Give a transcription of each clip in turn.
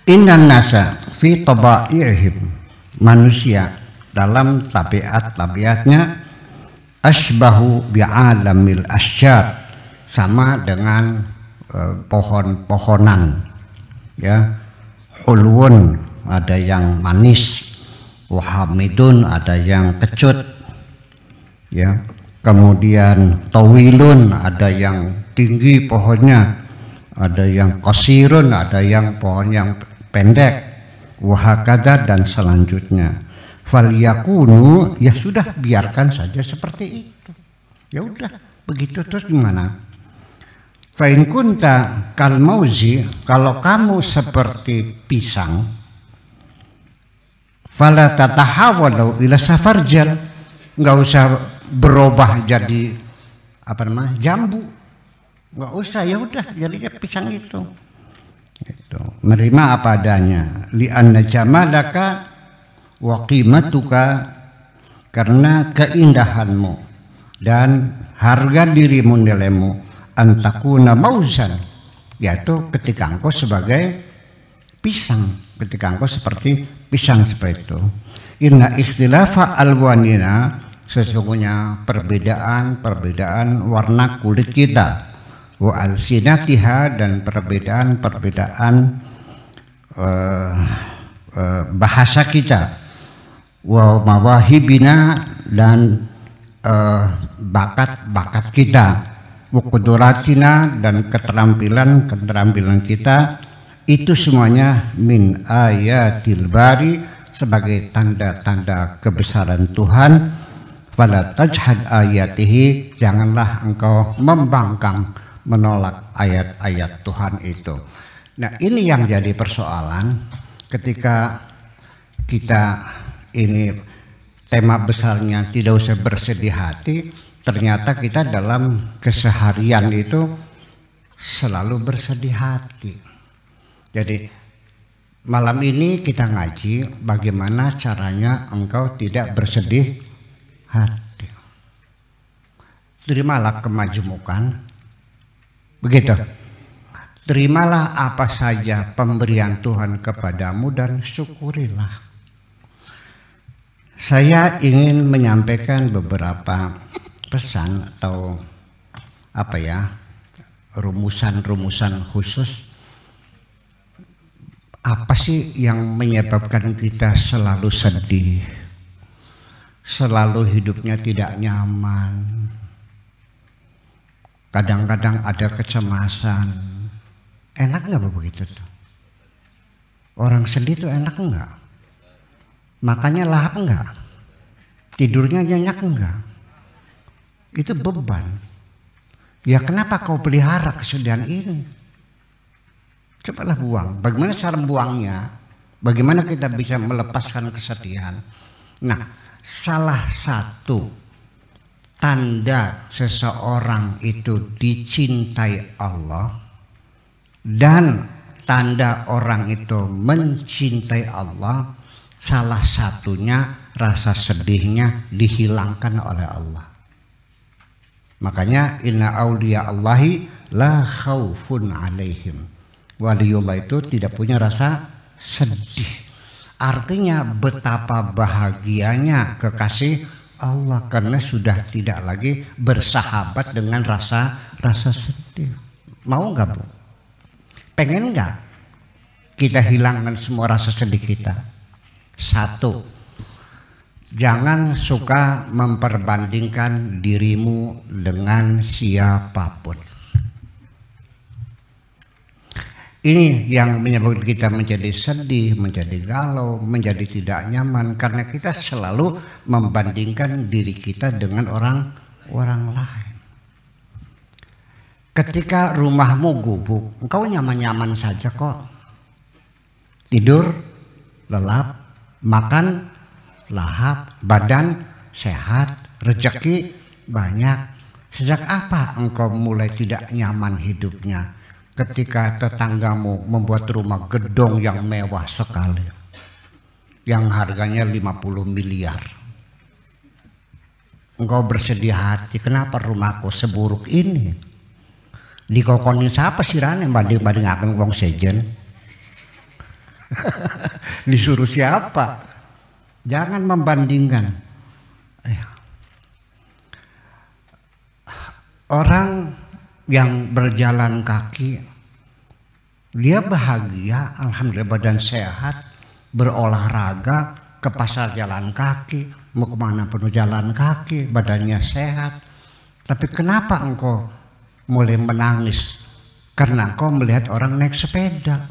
Innan nasa fi tabaihim, manusia dalam tabiatnya asbahu bi'alamil asyar, sama dengan pohon-pohonan ya. Hulwun, ada yang manis, wahamidun, ada yang kecut ya. Kemudian tawilun, ada yang tinggi pohonnya, ada yang qasirun, ada yang pohon yang pendek, wahakadha, dan selanjutnya. Falyakunu, ya sudah, biarkan saja seperti itu. Ya udah, begitu. Terus gimana? Fa in kunta kal mauzi, kalau kamu seperti pisang, fala tatahawalu ila safarjal, enggak usah berubah jadi apa namanya? Jambu. Enggak usah, ya udah jadinya pisang itu. Gitu. Menerima apa adanya. Li anna jamalaka wa qimatuka, karena keindahanmu dan harga dirimu, nilaimu, antakuna mauzan, yaitu ketika engkau sebagai pisang, ketika engkau seperti pisang seperti itu. Inna ikhtilafa alwanina, sesungguhnya perbedaan warna kulit kita, wa alsinatiha, dan perbedaan bahasa kita, wa mawahibina, dan bakat kita, wa quduratina, dan keterampilan kita, itu semuanya min ayatil bari, sebagai tanda-tanda kebesaran Tuhan. Fala tajhad ayatihi, janganlah engkau membangkang, menolak ayat-ayat Tuhan itu. Nah, ini yang jadi persoalan ketika kita ini tema besarnya tidak usah bersedih hati, ternyata kita dalam keseharian itu selalu bersedih hati. Jadi malam ini kita ngaji bagaimana caranya engkau tidak bersedih hati. Terimalah kemajemukan, begitu. Terimalah apa saja pemberian Tuhan kepadamu dan syukurilah. Saya ingin menyampaikan beberapa pesan atau apa ya, rumusan-rumusan khusus. Apa sih yang menyebabkan kita selalu sedih, selalu hidupnya tidak nyaman, kadang-kadang ada kecemasan? Enak nggak begitu tuh? Orang sedih tuh enak nggak? Makannya lahap nggak? Tidurnya nyenyak nggak? Itu beban. Ya kenapa kau pelihara kesedihan ini? Cobalah buang. Bagaimana cara buangnya? Bagaimana kita bisa melepaskan kesedihan? Nah, salah satu tanda seseorang itu dicintai Allah dan tanda orang itu mencintai Allah, salah satunya rasa sedihnya dihilangkan oleh Allah. Makanya inna auliya Allahi la khaufun alaihim. Waliullah itu tidak punya rasa sedih. Artinya betapa bahagianya kekasih Allah karena sudah tidak lagi bersahabat dengan rasa sedih. Mau nggak Bu? Pengen nggak kita hilangkan semua rasa sedih kita? Satu, jangan suka memperbandingkan dirimu dengan siapapun. Ini yang menyebabkan kita menjadi sedih, menjadi galau, menjadi tidak nyaman, karena kita selalu membandingkan diri kita dengan orang lain. Ketika rumahmu gubuk, engkau nyaman-nyaman saja kok. Tidur lelap, makan lahap, badan sehat, rezeki banyak. Sejak apa engkau mulai tidak nyaman hidupnya? Ketika tetanggamu membuat rumah gedung yang mewah sekali, yang harganya 50 miliar. Engkau bersedih hati, kenapa rumahku seburuk ini? Dikokonin siapa sih Rane banding-banding akan wong sejen? Disuruh siapa? Jangan membandingkan. Orang yang berjalan kaki, dia bahagia, alhamdulillah badan sehat, berolahraga, ke pasar jalan kaki, mau kemana pun jalan kaki, badannya sehat. Tapi kenapa engkau mulai menangis? Karena engkau melihat orang naik sepeda.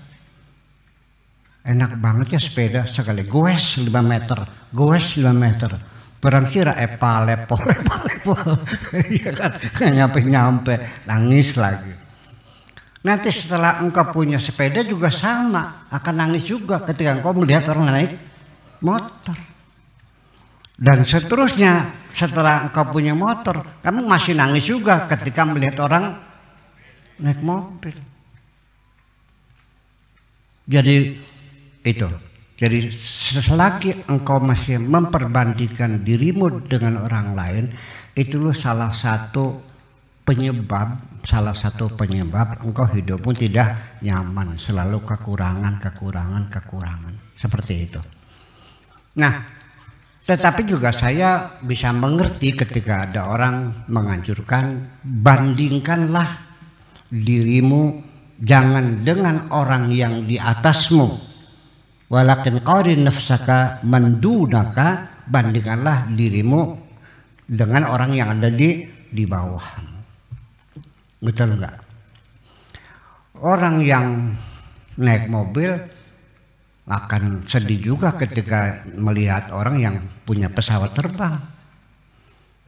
Enak banget ya sepeda, sekali goes 5 meter, goes 5 meter. Barang kira lepo. Iya kan, nyampe, nangis lagi. Nanti setelah engkau punya sepeda juga sama, akan nangis juga ketika engkau melihat orang naik motor. Dan seterusnya, setelah engkau punya motor, kamu masih nangis juga ketika melihat orang naik mobil. Jadi itu. Jadi selagi engkau masih memperbandingkan dirimu dengan orang lain, itu salah satu penyebab engkau hidupmu tidak nyaman, selalu kekurangan. Seperti itu. Nah, tetapi juga saya bisa mengerti ketika ada orang menganjurkan, bandingkanlah dirimu jangan dengan orang yang di atasmu. Walakin qarin nafsaka mandunaka, bandingkanlah dirimu dengan orang yang ada di bawahmu. Betul enggak? Orang yang naik mobil akan sedih juga ketika melihat orang yang punya pesawat terbang.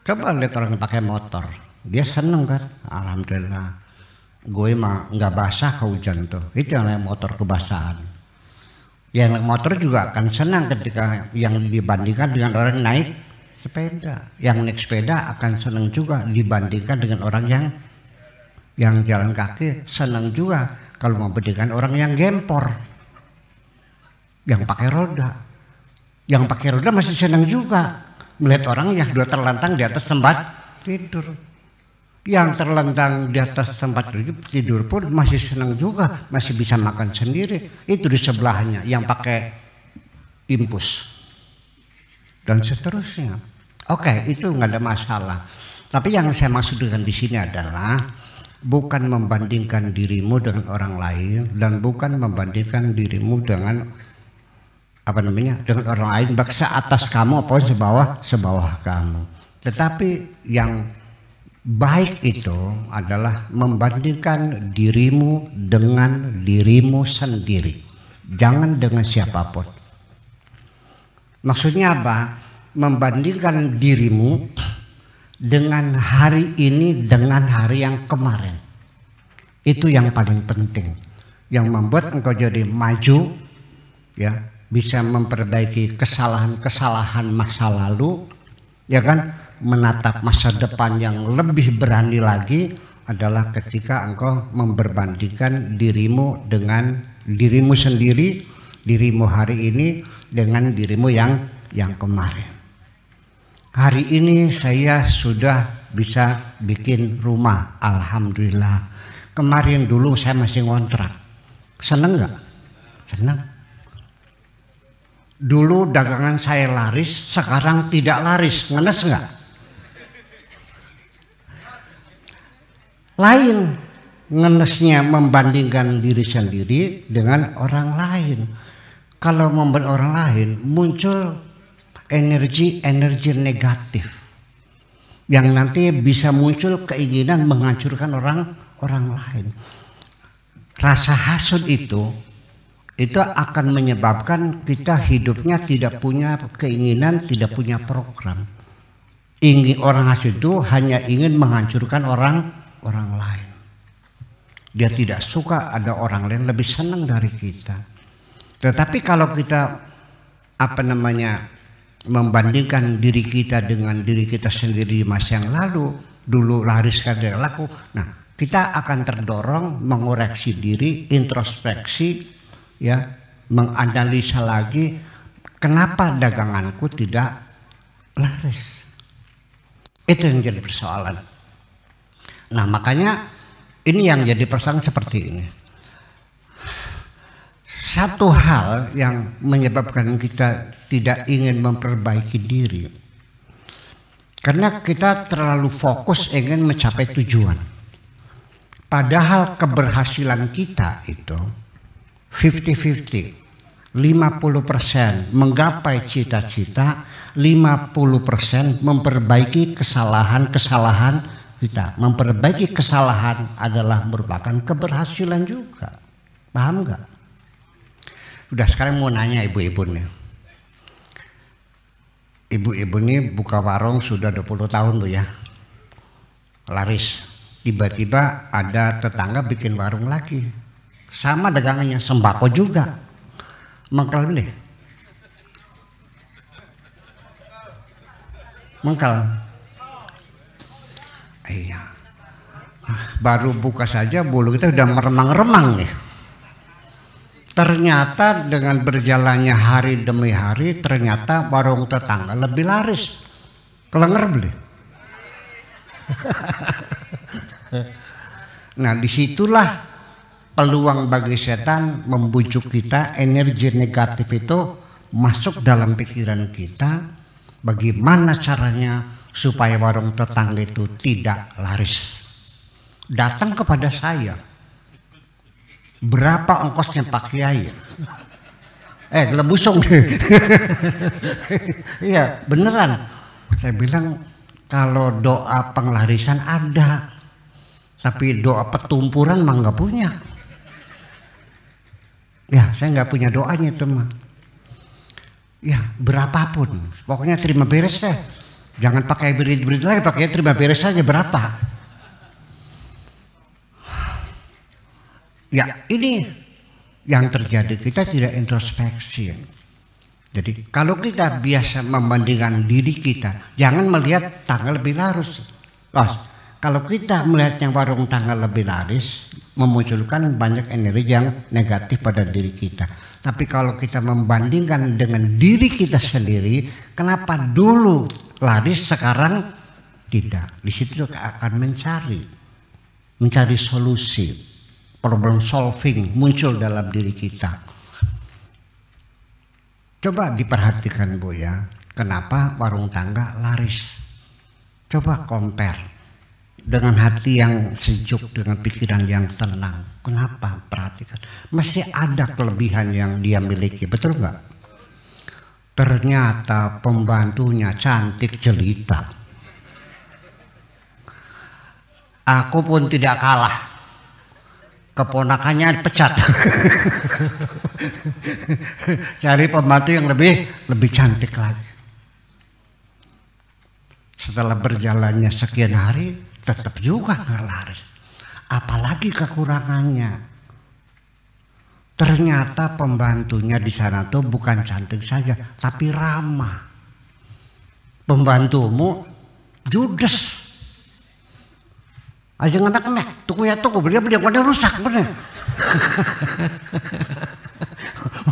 Coba lihat orang yang pakai motor, dia seneng kan? Alhamdulillah, gue mah nggak basah ke hujan tuh. Itu yang naik motor kebasahan. Yang naik motor juga akan senang ketika yang dibandingkan dengan orang yang naik sepeda. Yang naik sepeda akan senang juga dibandingkan dengan orang yang jalan kaki. Senang juga kalau membandingkan orang yang gempor, yang pakai roda. Yang pakai roda masih senang juga melihat orang yang sudah terlentang di atas tempat tidur. Yang terlentang di atas tempat tidur pun masih senang juga, masih bisa makan sendiri. Itu di sebelahnya yang pakai impus dan seterusnya. Oke, itu nggak ada masalah. Tapi yang saya maksudkan di sini adalah bukan membandingkan dirimu dengan orang lain dan bukan membandingkan dirimu dengan dengan orang lain, baik seatas kamu atau sebawah kamu. Tetapi yang baik itu adalah membandingkan dirimu dengan dirimu sendiri, jangan dengan siapapun. Maksudnya apa? Membandingkan dirimu dengan hari ini dengan hari yang kemarin. Itu yang paling penting, yang membuat engkau jadi maju, ya, bisa memperbaiki kesalahan-kesalahan masa lalu, ya kan? Menatap masa depan yang lebih berani lagi adalah ketika engkau memperbandingkan dirimu dengan dirimu sendiri, dirimu hari ini dengan dirimu yang kemarin. Hari ini saya sudah bisa bikin rumah, alhamdulillah. Kemarin dulu saya masih ngontrak. Seneng nggak? Seneng. Dulu dagangan saya laris, sekarang tidak laris. Ngenes nggak? Lain ngenesnya membandingkan diri sendiri dengan orang lain. Kalau membanding orang lain muncul energi negatif yang nanti bisa muncul keinginan menghancurkan orang lain. Rasa hasud itu akan menyebabkan kita hidupnya tidak punya keinginan, tidak punya program. Orang hasud itu hanya ingin menghancurkan orang lain. Dia tidak suka ada orang lain lebih senang dari kita. Tetapi kalau kita membandingkan diri kita dengan diri kita sendiri di masa yang lalu, dulu laris kada laku. Nah, kita akan terdorong mengoreksi diri, introspeksi, ya, menganalisa lagi kenapa daganganku tidak laris. Itu yang jadi persoalan. Nah, makanya ini yang jadi persoalan seperti ini. satu hal yang menyebabkan kita tidak ingin memperbaiki diri, karena kita terlalu fokus ingin mencapai tujuan. Padahal keberhasilan kita itu 50-50. 50% menggapai cita-cita, 50% memperbaiki kesalahan-kesalahan kita. Memperbaiki kesalahan adalah merupakan keberhasilan juga. Paham nggak? Udah, sekarang mau nanya ibu-ibu nih. Ibu-ibu nih buka warung sudah 20 tahun tuh ya. Laris. Tiba-tiba ada tetangga bikin warung lagi. Sama dagangannya, sembako juga. Mangkal beli. Mangkal. Iya. Baru buka saja bulu kita udah meremang-remang nih. Ternyata dengan berjalannya hari demi hari, ternyata warung tetangga lebih laris. Kelenger beli. Nah, disitulah peluang bagi setan membujuk kita, energi negatif itu masuk dalam pikiran kita. Bagaimana caranya supaya warung tetangga itu tidak laris? Datang kepada saya. Berapa ongkosnya Pak Kiai? Gelembusung. Iya, beneran. Saya bilang kalau doa penglarisan ada, tapi doa petumpuran mah nggak punya. Ya, saya nggak punya doanya teman. Ya, berapapun, pokoknya terima beres deh. Jangan pakai berit-berit lagi, pakai terima beres saja berapa. Ya, ini yang terjadi, kita tidak introspeksi. Jadi kalau kita biasa membandingkan diri kita, jangan melihat tangga lebih laris. Kalau kita melihatnya warung tangga lebih laris, memunculkan banyak energi yang negatif pada diri kita. Tapi kalau kita membandingkan dengan diri kita sendiri, kenapa dulu laris sekarang tidak? Di situ akan mencari solusi, problem solving muncul dalam diri kita. Coba diperhatikan Bu ya, kenapa warung tangga laris? Coba compare. Dengan hati yang sejuk, dengan pikiran yang tenang. Kenapa? Perhatikan. Masih ada kelebihan yang dia miliki, betul nggak? Ternyata pembantunya cantik jelita. Aku pun tidak kalah. Keponakannya pecat. Cari pembantu yang lebih cantik lagi. Setelah berjalannya sekian hari, tetap juga nggak laris. Apalagi kekurangannya. Ternyata pembantunya di sana tuh bukan cantik saja, tapi ramah. Pembantumu judes. Aja ngenak-ngenak, tuku ya tuku, beli rusak bener.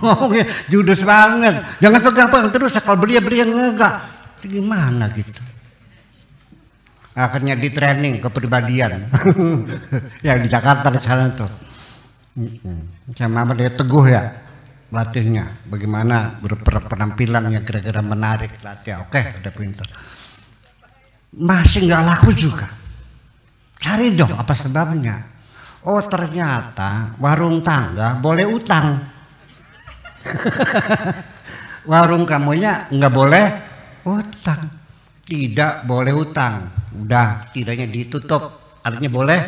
Ngomongnya judes banget. Jangan pegang terus, kalau beli yang enggak. Gimana gitu? Akhirnya di training kepribadian yang di Jakarta di sana tuh sama dia Teguh ya latihnya, bagaimana berpenampilan yang kira-kira menarik, latih. Oke, udah pintar. Masih nggak laku juga. Cari dong apa sebabnya. Oh, ternyata warung tangga boleh utang. Warung kamunya nggak boleh utang. Tidak boleh utang, udah tidaknya ditutup, artinya boleh.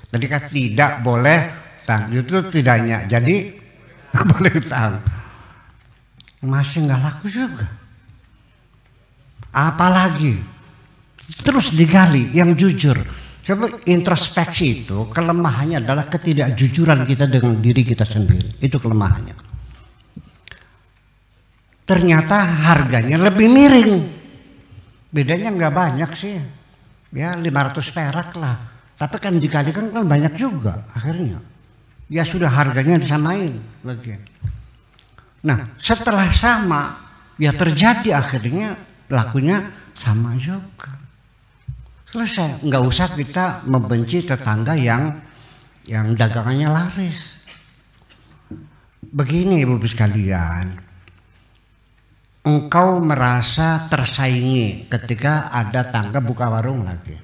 Tadi kan tidak boleh utang, itu tidaknya, jadi boleh utang. Masih nggak laku juga. Apalagi terus digali yang jujur. Coba introspeksi itu kelemahannya adalah ketidakjujuran kita dengan diri kita sendiri, itu kelemahannya. Ternyata harganya lebih miring. Bedanya nggak banyak sih, ya 500 perak lah. Tapi kan dikalikan kan banyak juga akhirnya. Ya sudah harganya disamain lagi. Nah setelah sama, ya terjadi akhirnya lakunya sama juga. Selesai, nggak usah kita membenci tetangga yang dagangannya laris. begini Ibu sekalian, engkau merasa tersaingi ketika ada tangga buka warung lagi,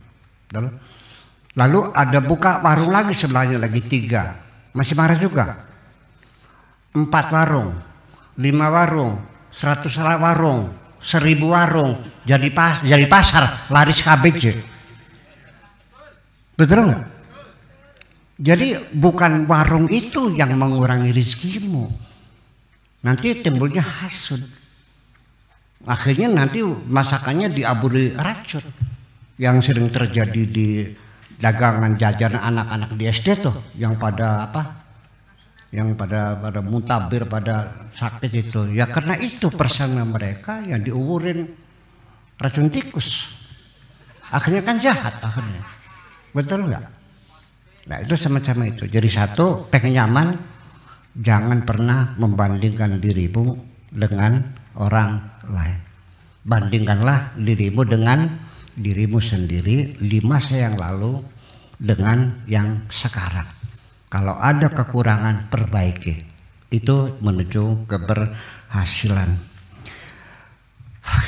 lalu ada buka warung lagi sebelahnya lagi 3, masih marah juga. 4 warung, 5 warung, 100 warung, 1000 warung, jadi pasar, laris KBJ. Betul nggak? Jadi bukan warung itu yang mengurangi rezekimu. Nanti timbulnya hasud. Akhirnya nanti masakannya diaburi racun. Yang sering terjadi di dagangan jajanan anak-anak di SD tuh, yang pada apa? Yang pada muntabir, pada sakit itu. Ya karena itu persaingan mereka yang diuburin racun tikus. Akhirnya kan jahat akhirnya. Betul nggak? Nah itu semacam itu. Jadi satu, pengen nyaman, jangan pernah membandingkan dirimu dengan orang lain. Bandingkanlah dirimu dengan dirimu sendiri 5 masa yang lalu dengan yang sekarang. Kalau ada kekurangan, perbaiki. Itu menuju keberhasilan.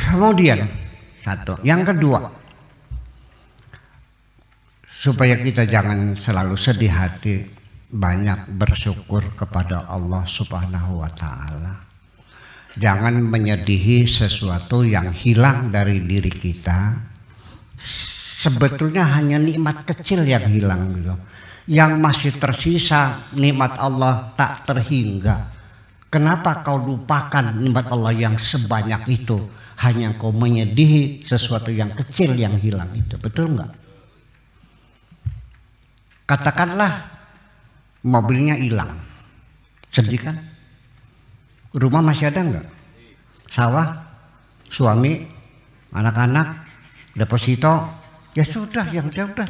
Kemudian satu, yang kedua, supaya kita jangan selalu sedih hati, banyak bersyukur kepada Allah Subhanahu wa Ta'ala. Jangan menyedihi sesuatu yang hilang dari diri kita. Sebetulnya hanya nikmat kecil yang hilang gitu. Yang masih tersisa nikmat Allah tak terhingga. Kenapa kau lupakan nikmat Allah yang sebanyak itu? Hanya kau menyedihi sesuatu yang kecil yang hilang itu. Betul nggak? Katakanlah mobilnya hilang, sedih kan? Rumah masih ada nggak? Sawah, suami, anak-anak, deposito, ya sudah, yang sudah.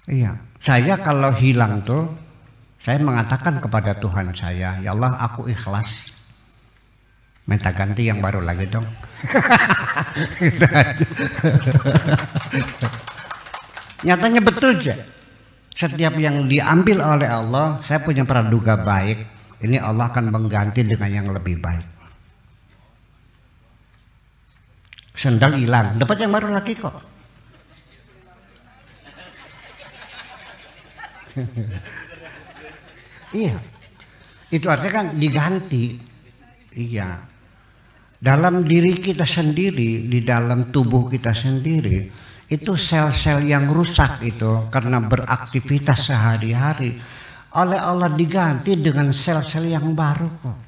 Iya, saya kalau hilang tuh, saya mengatakan kepada Tuhan saya, ya Allah aku ikhlas, minta ganti yang baru lagi dong. Nyatanya betul aja. Setiap yang diambil oleh Allah, saya punya praduga baik. Ini Allah akan mengganti dengan yang lebih baik. Sendal hilang, dapat yang baru lagi kok. Iya, itu artinya kan diganti. Iya, dalam diri kita sendiri, di dalam tubuh kita sendiri. Itu sel-sel yang rusak itu karena beraktivitas sehari-hari oleh Allah diganti dengan sel-sel yang baru kok.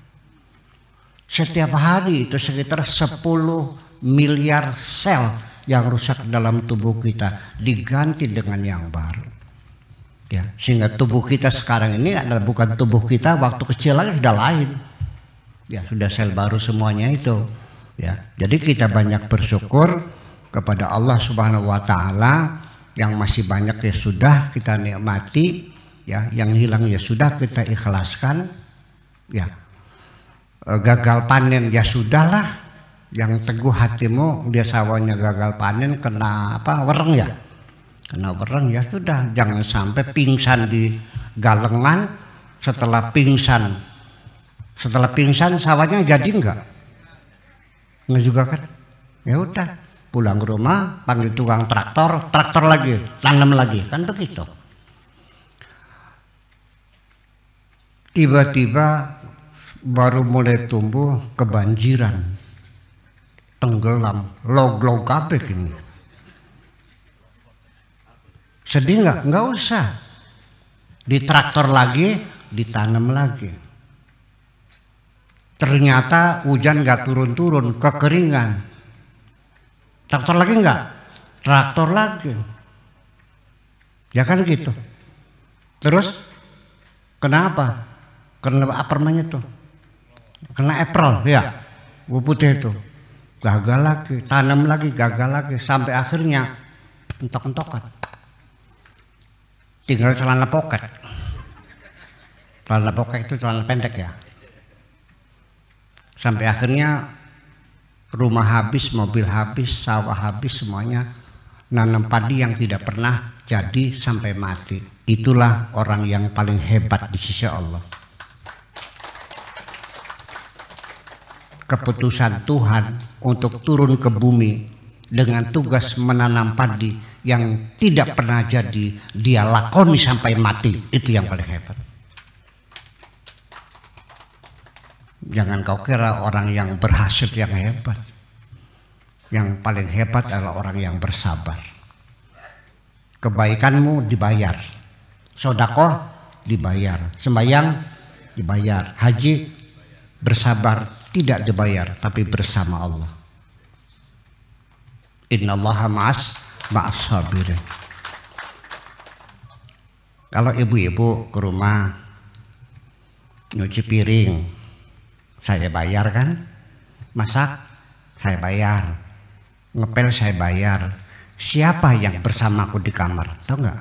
Setiap hari itu sekitar 10 miliar sel yang rusak dalam tubuh kita diganti dengan yang baru. Ya, sehingga tubuh kita sekarang ini adalah bukan tubuh kita waktu kecil lagi, sudah lain. Ya, sudah sel baru semuanya itu. Ya, jadi kita banyak bersyukur kepada Allah Subhanahu wa Ta'ala. Yang masih banyak ya sudah kita nikmati, ya, yang hilang ya sudah kita ikhlaskan, ya. Gagal panen ya sudahlah, yang teguh hatimu dia sawahnya gagal panen kena apa, wereng ya, kena wereng ya sudah, jangan sampai pingsan di galengan. Setelah pingsan sawahnya jadi enggak juga kan, ya udah pulang ke rumah, panggil tukang traktor lagi, tanam lagi, kan begitu. Tiba-tiba baru mulai tumbuh kebanjiran, tenggelam, log-log kabeh ini. Sedih nggak? Nggak usah. Ditraktor lagi, ditanam lagi. Ternyata hujan nggak turun-turun, kekeringan. Traktor lagi enggak? Traktor lagi. Ya kan gitu. Terus kenapa? Kena apa namanya tuh? Kena April ya. Putih itu. Gagal lagi, tanam lagi, gagal lagi, sampai akhirnya entok-entokan. Tinggal celana poket. Celana poket itu celana pendek ya. Sampai akhirnya rumah habis, mobil habis, sawah habis, semuanya nanam padi yang tidak pernah jadi sampai mati. Itulah orang yang paling hebat di sisi Allah. keputusan Tuhan untuk turun ke bumi dengan tugas menanam padi yang tidak pernah jadi, dia lakoni sampai mati. Itu yang paling hebat. Jangan kau kira orang yang berhasil yang hebat. Yang paling hebat adalah orang yang bersabar. Kebaikanmu dibayar, sedekah dibayar, sembahyang dibayar, haji bersabar tidak dibayar, tapi bersama Allah. Innallaha ma'as sabirin. Kalau ibu-ibu ke rumah nyuci piring, saya bayar kan? Masak, saya bayar. Ngepel, saya bayar. Siapa yang bersamaku di kamar? Tahu nggak?